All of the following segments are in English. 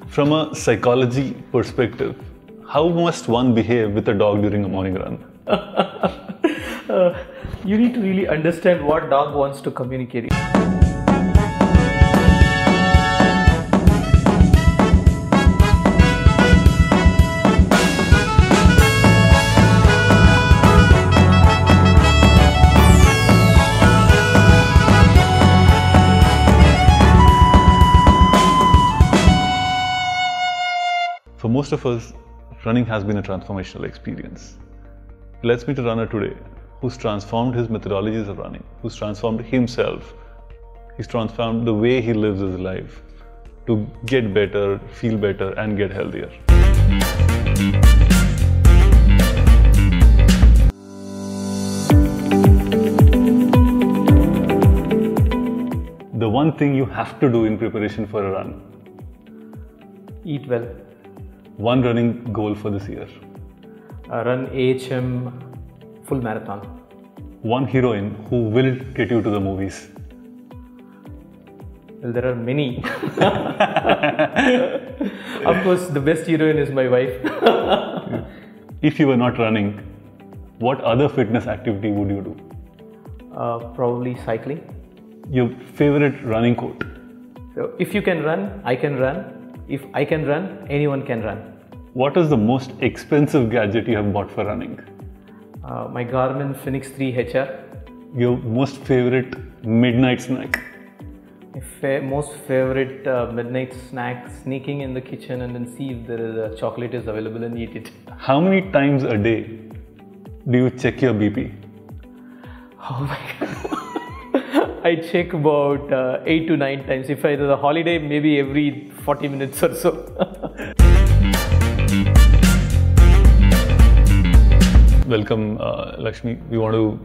From a psychology perspective, how must one behave with a dog during a morning run? You need to really understand what dog wants to communicate. For most of us, running has been a transformational experience. Let's meet a runner today who's transformed his methodologies of running, who's transformed himself, he's transformed the way he lives his life to get better, feel better, and get healthier. The one thing you have to do in preparation for a run. Eat well. One running goal for this year. Run AHM full marathon. One heroine who will get you to the movies. Well, there are many. Of course, the best heroine is my wife. If you were not running, what other fitness activity would you do? Probably cycling. Your favorite running quote? So, if you can run, I can run. If I can run, anyone can run. What is the most expensive gadget you have bought for running? My Garmin Phoenix 3 HR. Your most favorite midnight snack? My most favorite midnight snack, sneaking in the kitchen and then see if there is a chocolate is available and eat it. How many times a day do you check your BP? Oh my God. I check about 8 to 9 times. If I do a holiday, maybe every 40 minutes or so. Welcome, Lakshmi. We want to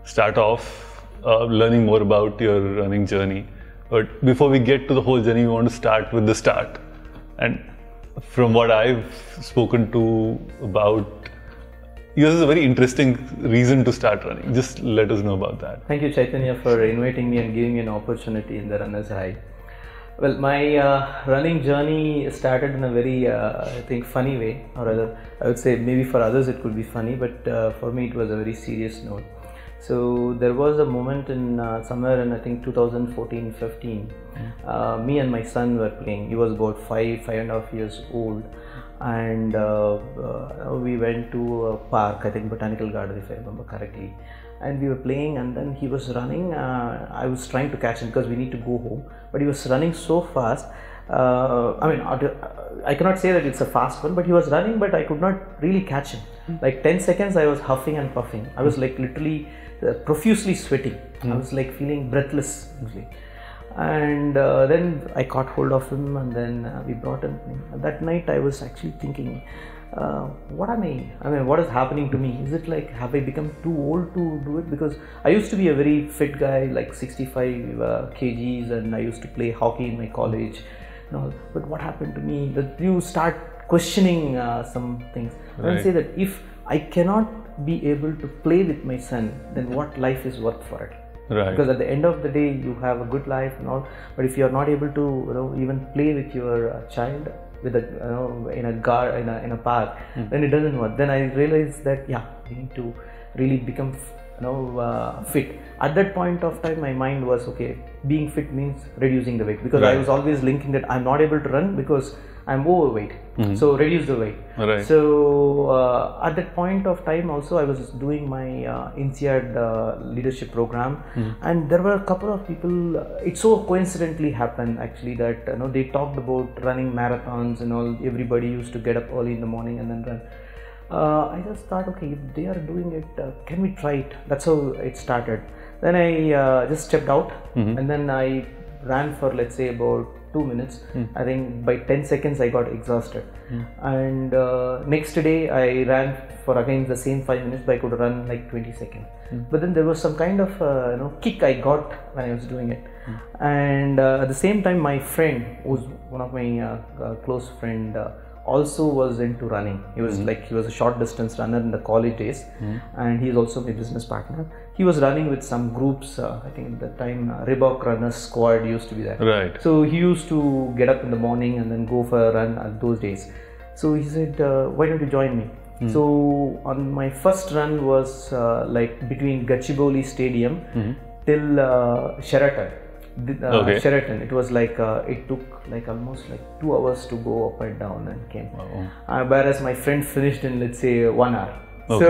start off learning more about your running journey. But before we get to the whole journey, we want to start with the start. And from what I've spoken to about, this is a very interesting reason to start running. Just let us know about that. Thank you, Chaitanya, for inviting me and giving me an opportunity in the Runner's High. Well, my running journey started in a very, I think, funny way, or rather, I would say maybe for others it could be funny, but for me it was a very serious note. So there was a moment in somewhere in I think 2014-15, me and my son were playing. He was about 5.5 years old. And we went to a park, I think Botanical Garden if I remember correctly, and we were playing, and then he was running. I was trying to catch him because we need to go home, but he was running so fast. I cannot say that it's a fast one, but he was running, but I could not really catch him. Like 10 seconds I was huffing and puffing. I was like literally profusely sweating. I was like feeling breathless usually. And then I caught hold of him, and then we brought him. That night I was actually thinking, what am I mean, what is happening to me? Is it like, have I become too old to do it? Because I used to be a very fit guy, like 65 kgs, and I used to play hockey in my college. But what happened to me? That you start questioning some things. Right. And say that if I cannot be able to play with my son, then what life is worth for it? Right. Because at the end of the day, you have a good life and all, but if you are not able to, even play with your child with in a park, then it doesn't work. Then I realized that we need to really become fit. At that point of time, my mind was okay. Being fit means reducing the weight, because Right. I was always linking that I'm not able to run because I'm overweight. So reduce the weight. Right. So at that point of time also I was doing my INSEAD leadership program, and there were a couple of people, it so coincidentally happened actually that they talked about running marathons and all. Everybody used to get up early in the morning and then run. I just thought, okay, if they are doing it, can we try it? That's how it started. Then I just stepped out, and then I ran for, let's say, about 2 minutes. I think by 10 seconds I got exhausted. And next day I ran for again the same 5 minutes, but I could run like 20 seconds. But then there was some kind of kick I got when I was doing it. And at the same time, my friend, who's one of my close friend, also was into running. He was he was a short distance runner in the college days, and he is also my business partner. He was running with some groups. I think at the time Reebok Runners Squad used to be there. Right. So he used to get up in the morning and then go for a run those days. So he said, "Why don't you join me?" So on my first run was like between Gachibowli Stadium till Sheraton. Sheraton. It was like it took like almost like 2 hours to go up and down and came. Whereas my friend finished in, let's say, 1 hour. Okay. So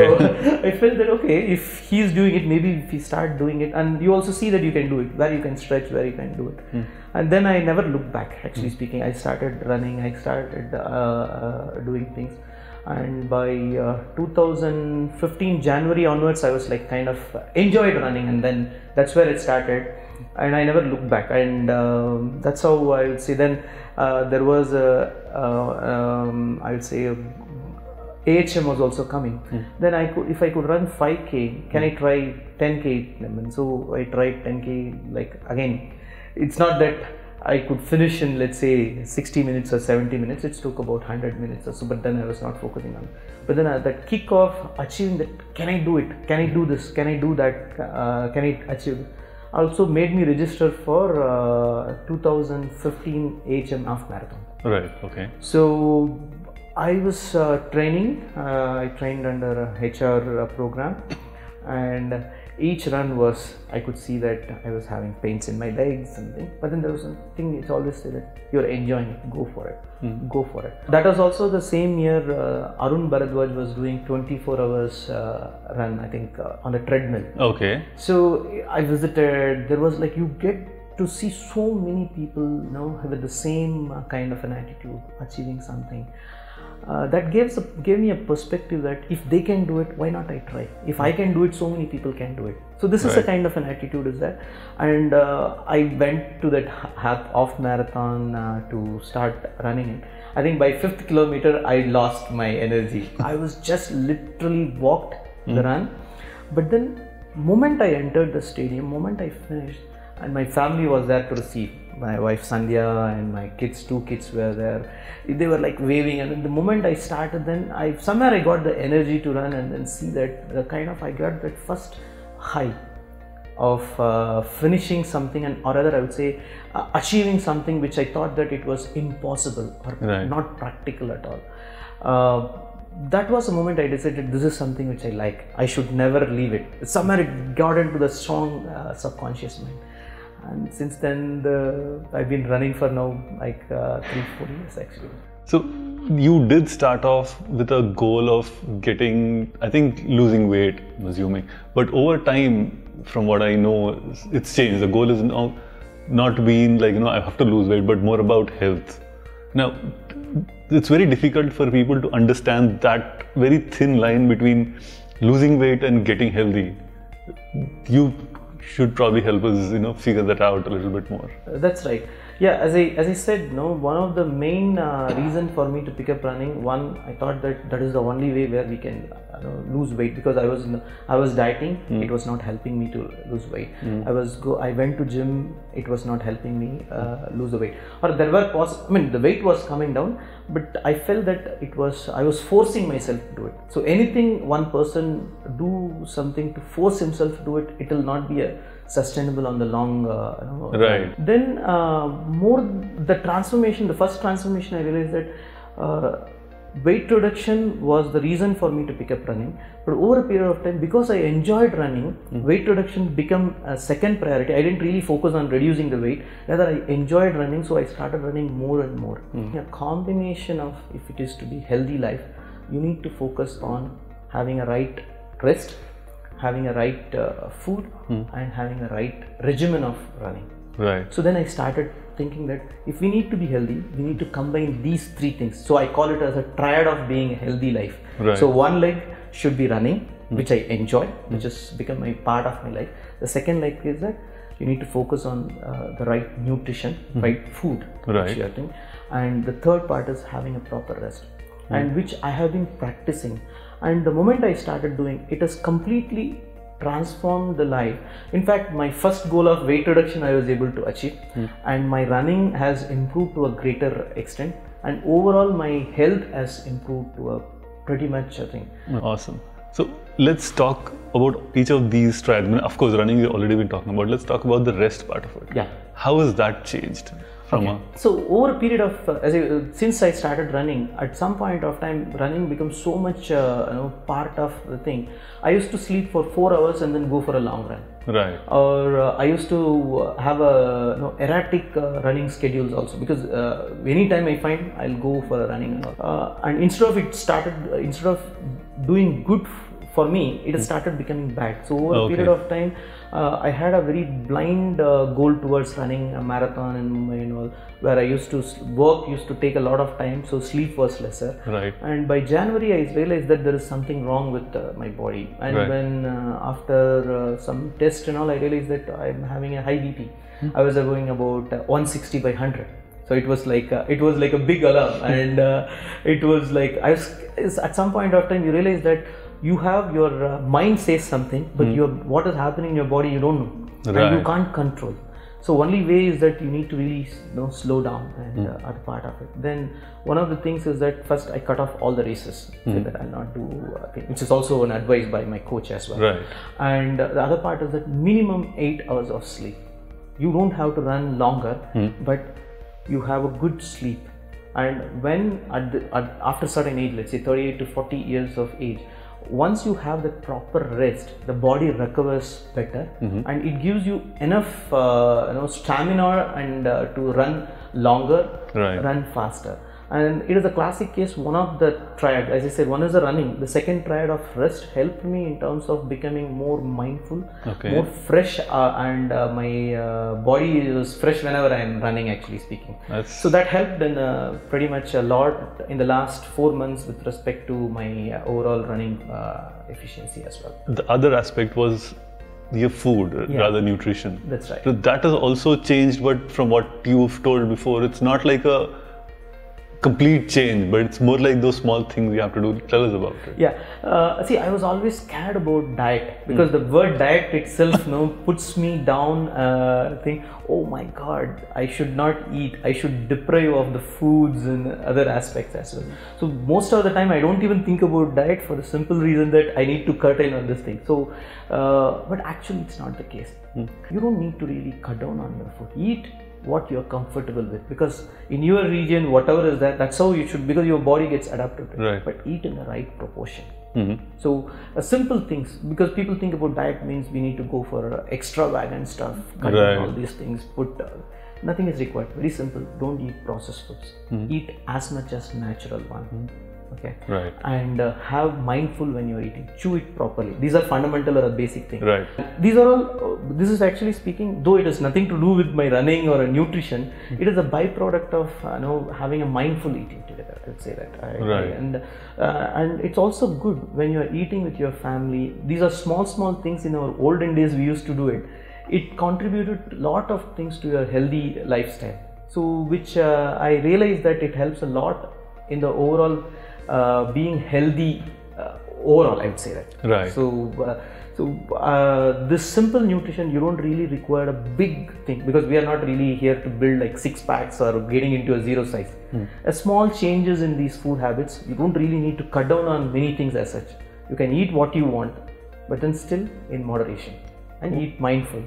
I felt that okay, if he's doing it, maybe if he start doing it, and you also see that you can do it, where you can stretch, where you can do it. And then I never looked back. Actually speaking, I started running. I started doing things. And by 2015 January onwards, I was like kind of enjoyed running, and then that's where it started, and I never looked back. And that's how I would say. Then there was I would say AHM was also coming. Then I could, if I could run 5k, can I try 10k? And so I tried 10k. Like again, it's not that I could finish in, let's say, 60 minutes or 70 minutes. It took about 100 minutes or so, but then I was not focusing on it. But then that kick of achieving that, can I do it? Can I do this? Can I do that? Can I achieve it? Also made me register for 2015 AHM half marathon. Right, okay. So I was training. I trained under a HR program, and each run was, I could see that I was having pains in my legs and things. But then there was something, it's always say that you're enjoying it, go for it, go for it. That was also the same year Arun Bharadwaj was doing 24 hours run, I think, on a treadmill. Okay. So I visited, there was like, you get to see so many people, you know, with the same kind of an attitude, achieving something. That gave me a perspective that if they can do it, why not I try? If I can do it, so many people can do it. So this is a kind of an attitude is that. And I went to that half marathon to start running it. I think by 5th kilometer, I lost my energy. I was just literally walked the run. But then moment I entered the stadium, moment I finished, and my family was there to receive. My wife Sandhya and my kids, 2 kids were there. They were like waving, and the moment I started, then I got the energy to run, and then see that the kind of, I got that first high of finishing something, and or rather I would say achieving something which I thought that it was impossible or not practical at all. That was the moment I decided this is something which I like. I should never leave it. Somewhere it got into the strong subconscious mind. And since then, I've been running for now like 3-4 years actually. So you did start off with a goal of getting, I think, losing weight, I'm assuming. But over time, from what I know, it's changed. The goal is now not being like, I have to lose weight, but more about health. Now, it's very difficult for people to understand that very thin line between losing weight and getting healthy. You should probably help us, figure that out a little bit more. That's right. Yeah, as I said, one of the main reason for me to pick up running, one, I thought that is the only way where we can lose weight, because I was dieting. It was not helping me to lose weight. I went to gym. It was not helping me lose the weight. Or there were the weight was coming down, but I felt that I was forcing myself to do it. So anything one person do something to force himself to do it, it will not be sustainable on the long right. Then the first transformation, I realized that weight reduction was the reason for me to pick up running. But over a period of time, because I enjoyed running, weight reduction became a second priority. I didn't really focus on reducing the weight, rather I enjoyed running, so I started running more and more. A combination of, if it is to be healthy life, you need to focus on having a right rest, having a right food, and having a right regimen of running. Right. So then I started thinking that if we need to be healthy, we need to combine these 3 things. So I call it as a triad of being a healthy life. Right. So one leg should be running, which I enjoy, which has become a part of my life. The second leg is that you need to focus on the right nutrition, right food, right. And the third part is having a proper rest, and which I have been practicing. And the moment I started doing, it has completely transformed the life. In fact, my first goal of weight reduction I was able to achieve, and my running has improved to a greater extent. and overall my health has improved to a pretty much a thing. Awesome. So let's talk about each of these triads. I mean, of course, running we've already been talking about. Let's talk about the rest part of it. Yeah. How has that changed? So over a period of since I started running, at some point of time, running becomes so much part of the thing. I used to sleep for 4 hours and then go for a long run. Right. Or I used to have a erratic running schedules also, because anytime I find, I'll go for a running. And instead of doing good for me, it has started becoming bad. So over a period of time, I had a very blind goal towards running a marathon in Mumbai and all, where I used to work used to take a lot of time, so sleep was lesser. Right. And by January, I realized that there is something wrong with my body. And when after some tests and all, I realized that I'm having a high BP. I was going about 160 by 100. So it was like a big alarm, and it was like at some point of time you realize that you have your mind says something, but what is happening in your body you don't know, and you can't control. So only way is that you need to really slow down and are part of it. Then one of the things is that first I cut off all the races, that I'll not do which is also an advice by my coach as well. Right. And the other part is that minimum 8 hours of sleep. You don't have to run longer, but you have a good sleep. And when after certain age, let's say 38 to 40 years of age, once you have the proper rest, the body recovers better, and it gives you enough stamina and to run longer, run faster. And it is a classic case. One of the triad, as I said, one is the running. The second triad of rest helped me in terms of becoming more mindful, more fresh, and my body is fresh whenever I am running, actually speaking. So that helped in pretty much a lot in the last 4 months with respect to my overall running efficiency as well. The other aspect was your food, rather nutrition. That's right. So that has also changed, but from what you've told before, it's not like a complete change, but it's more like those small things you have to do. Tell us about it. Yeah, see, I was always scared about diet, because the word diet itself puts me down, think, oh my god, I should not eat, I should deprive of the foods and other aspects as well. So most of the time I don't even think about diet, for the simple reason that I need to cut in on this thing. So but actually it's not the case. You don't need to really cut down on your food. Eat what you're comfortable with, because in your region, whatever is that, that's how you should, because your body gets adapted to it. But eat in the right proportion. So simple things, because people think about diet means we need to go for extravagant stuff, cut down all these things, nothing is required. Very simple. Don't eat processed foods. Eat as much as natural one. Okay. Right. And have mindful when you're eating. Chew it properly. These are fundamental or a basic thing. Right. These are all. This is actually speaking, though it has nothing to do with my running or a nutrition. It is a byproduct of having a mindful eating together. Let's say that. And it's also good when you're eating with your family. These are small things. In our olden days, we used to do it. It contributed a lot of things to your healthy lifestyle. So which I realized that it helps a lot in the overall being healthy overall, I would say that. Right. So this simple nutrition, you don't really require a big thing, because we are not really here to build like 6 packs or getting into a zero size. A small changes in these food habits, you don't really need to cut down on many things as such. You can eat what you want, but then still in moderation, and eat mindful,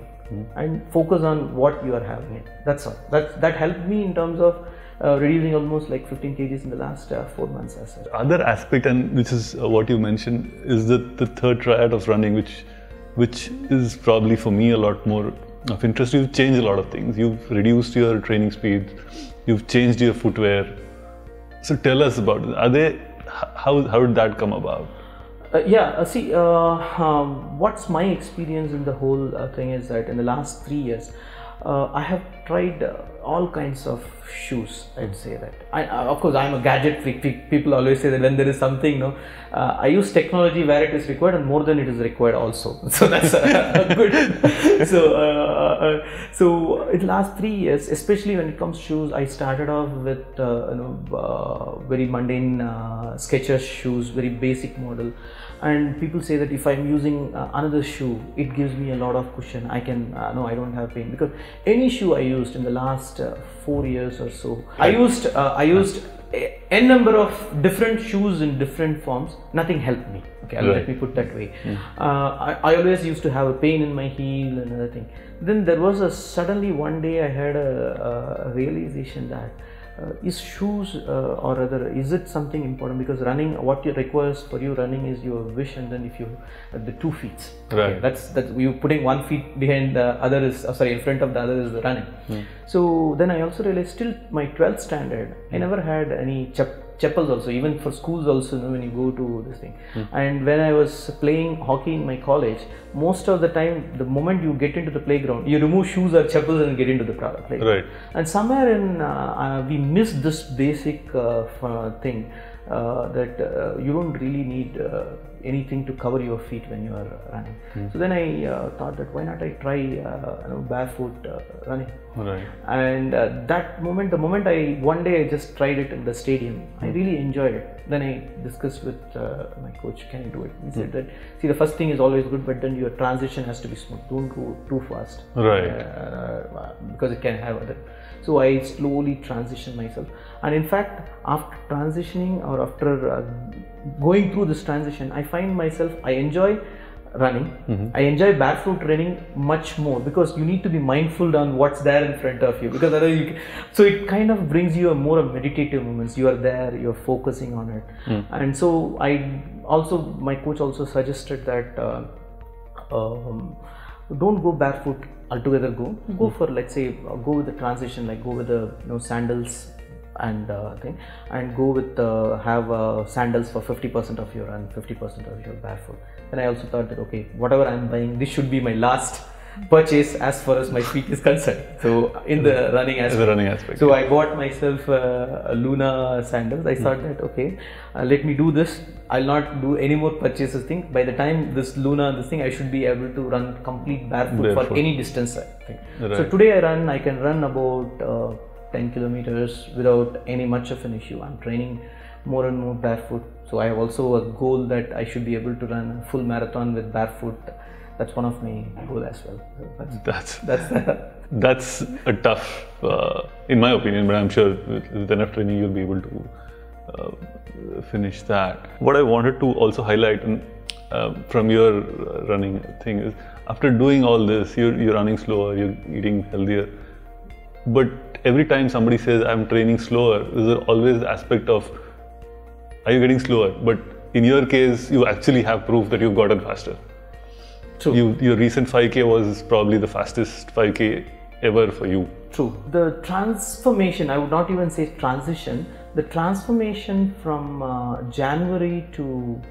and focus on what you are having it. That's all. That helped me in terms of reducing almost like 15 kgs in the last 4 months as such. Other aspect, and which is what you mentioned, is the third triad of running, which is probably for me a lot more of interest. You've changed a lot of things. You've reduced your training speeds. You've changed your footwear. So tell us about it. How did that come about? What's my experience in the whole thing is that in the last 3 years, I have tried all kinds of shoes, I'd say that. Of course, I'm a gadget freak. People always say that when there is something, I use technology where it is required and more than it is required also. So that's good. So in the last 3 years, especially when it comes to shoes, I started off with very mundane Skechers shoes, very basic model. And people say that if I'm using another shoe, it gives me a lot of cushion. I don't have pain, because any shoe I used in the last 4 years or so, I used n number of different shoes in different forms, nothing helped me. Okay, let me put that way. I always used to have a pain in my heel and other thing. Then there was suddenly one day I had a realization that is shoes or rather is it something important, because running, what it requires for you running is your wish, and then if you the 2 feet, right, that's you putting 1 feet behind the other is in front of the other is the running. So then I also realized till my 12th standard I never had any chappals also, even for schools also, when you go to this thing. And when I was playing hockey in my college, most of the time, the moment you get into the playground, you remove shoes or chappals and get into the playground. Right. And somewhere in we missed this basic thing that you don't really need anything to cover your feet when you are running. So then I thought that why not I try barefoot running. Right. And that moment, one day I just tried it in the stadium. I really enjoyed it. Then I discussed with my coach, can you do it? He said that, see, the first thing is always good, but then your transition has to be smooth. Don't go too fast. Right. Because it can have other. So I slowly transitioned myself. And in fact, after transitioning or after going through this transition, I find myself, I enjoy running. I enjoy barefoot running much more, because you need to be mindful on what's there in front of you, because otherwise so it kind of brings you a more meditative moments. You are there, you're focusing on it. And so my coach also suggested that don't go barefoot altogether, go for, let's say, go with the transition, like go with the sandals and thing, and go with have sandals for 50% of your run, 50% of your barefoot. And I also thought that, okay, whatever I'm buying, this should be my last purchase as far as my feet is concerned. So in the running aspect. So I bought myself a Luna sandals. I thought that, okay, let me do this. I'll not do any more purchases thing. By the time this Luna, I should be able to run complete barefoot. For any distance. I think. Right. So today I can run about 10 kilometers without any much of an issue. I'm training more and more barefoot. So I have also a goal that I should be able to run a full marathon with barefoot. That's one of my goals as well. That's a tough, in my opinion, but I'm sure with enough training you'll be able to finish that. What I wanted to also highlight from your running thing is, after doing all this, you're running slower, you're eating healthier, but every time somebody says I'm training slower, there's always the aspect of, are you getting slower? But in your case, you actually have proof that you've gotten faster. True. Your recent 5K was probably the fastest 5K ever for you. True. The transformation, I would not even say transition, the transformation from January to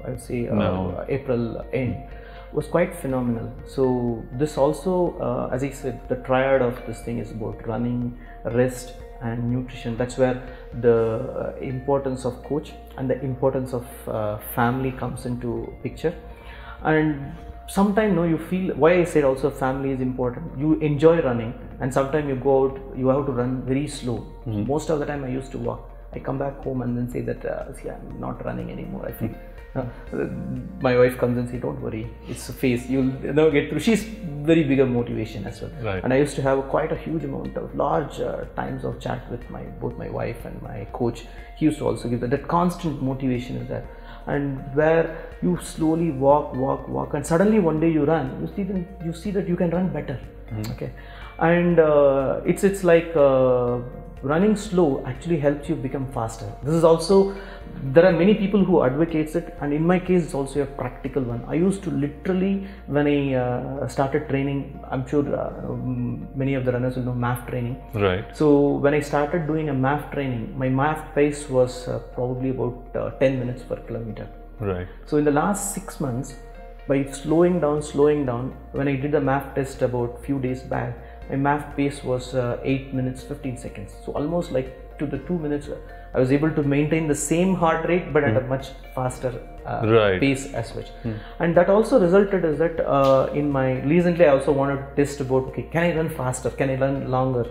I would say April end was quite phenomenal. So this also, as I said, the triad of this thing is about running, rest and nutrition. That's where the importance of coach and the importance of family comes into picture. And sometimes you feel, why I said also family is important, you enjoy running, and sometimes you go out, you have to run very slow. Most of the time I used to walk. I come back home and then say that see, I'm not running anymore. I feel my wife comes and says, don't worry, it's a phase, you'll get through. She's very bigger motivation as well. Right. And I used to have quite a huge amount of large times of chat with both my wife and my coach. He used to also give that constant motivation is there. And where you slowly walk, and suddenly one day you run, you see that you can run better. Okay, and it's like running slow actually helps you become faster. This is also, there are many people who advocates it, and in my case it's also a practical one. I used to literally, when I started training, I'm sure many of the runners will know MAF training. Right. So when I started doing a MAF training, my MAF pace was probably about 10 minutes per kilometer. Right. So in the last 6 months, by slowing down, when I did the MAF test about few days back, my MAF pace was 8 minutes 15 seconds. So almost like to the 2 minutes, I was able to maintain the same heart rate but at a much faster pace as such. And that also resulted is that recently I also wanted to test about, okay, can I run faster, can I run longer?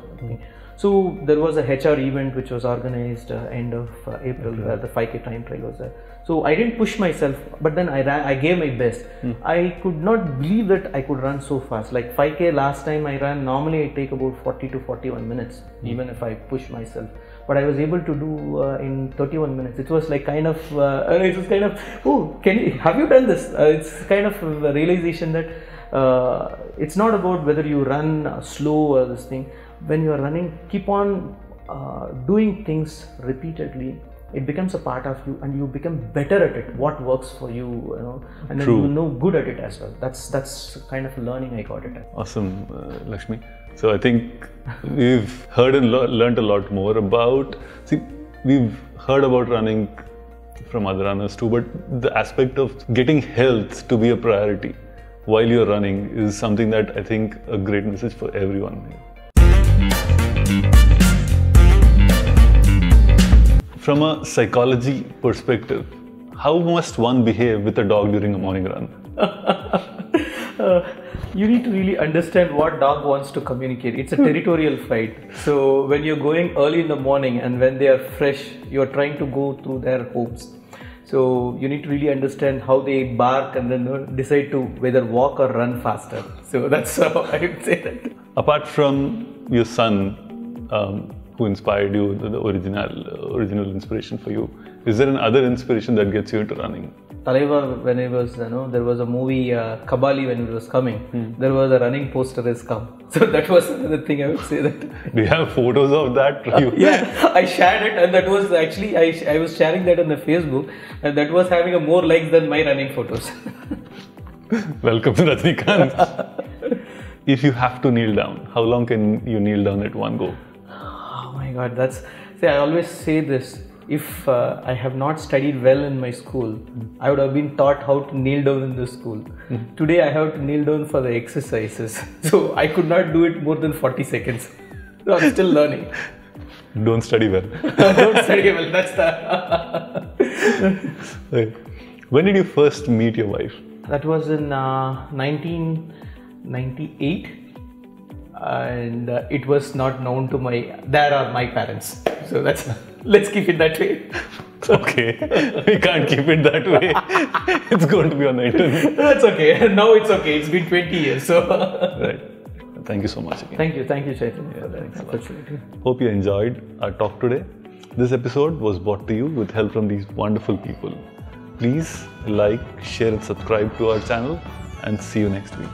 So there was a HR event which was organized end of April, where the 5K time trial was there. So I didn't push myself, but then I gave my best. I could not believe that I could run so fast. Like 5K last time I ran, normally I take about 40 to 41 minutes, even if I push myself. but I was able to do in 31 minutes. It was like kind of, oh, have you done this? It's kind of a realization that it's not about whether you run slow or this thing. When you are running, keep on doing things repeatedly. It becomes a part of you, and you become better at it. What works for you, and then you know good at it as well. That's kind of learning I got it. Awesome, Lakshmi. So I think we've heard and learned a lot more about. See, we've heard about running from other runners too, but the aspect of getting health to be a priority while you're running is something that I think a great message for everyone. From a psychology perspective, how must one behave with a dog during a morning run? You need to really understand what dog wants to communicate. It's a territorial fight. So when you're going early in the morning and when they are fresh, you're trying to go through their homes. So you need to really understand how they bark and then decide to whether walk or run faster. So that's how I would say that. Apart from your son, who inspired you, the original inspiration for you, is there another inspiration that gets you into running? Talaiva, when I was, there was a movie, Kabali, when it was coming, there was a running poster has come. So that was another thing I would say that. Do you have photos of that? Yeah, I shared it, and that was actually, I was sharing that on the Facebook, and that was having a more likes than my running photos. Welcome to Rajnikant. If you have to kneel down, how long can you kneel down at one go? Oh my God, I always say this. If I have not studied well in my school, I would have been taught how to kneel down in the school. Today I have to kneel down for the exercises. So I could not do it more than 40 seconds. So I'm still learning. Don't study well. Don't study well, that's the... When did you first meet your wife? That was in 1998. And it was not known to my parents. So let's keep it that way. Okay, we can't keep it that way. It's going to be on the internet. That's okay. Now it's okay. It's been 20 years. So right. Thank you so much again. Thank you, Chaitanya, for that opportunity. Hope you enjoyed our talk today. This episode was brought to you with help from these wonderful people. Please like, share and subscribe to our channel, and see you next week.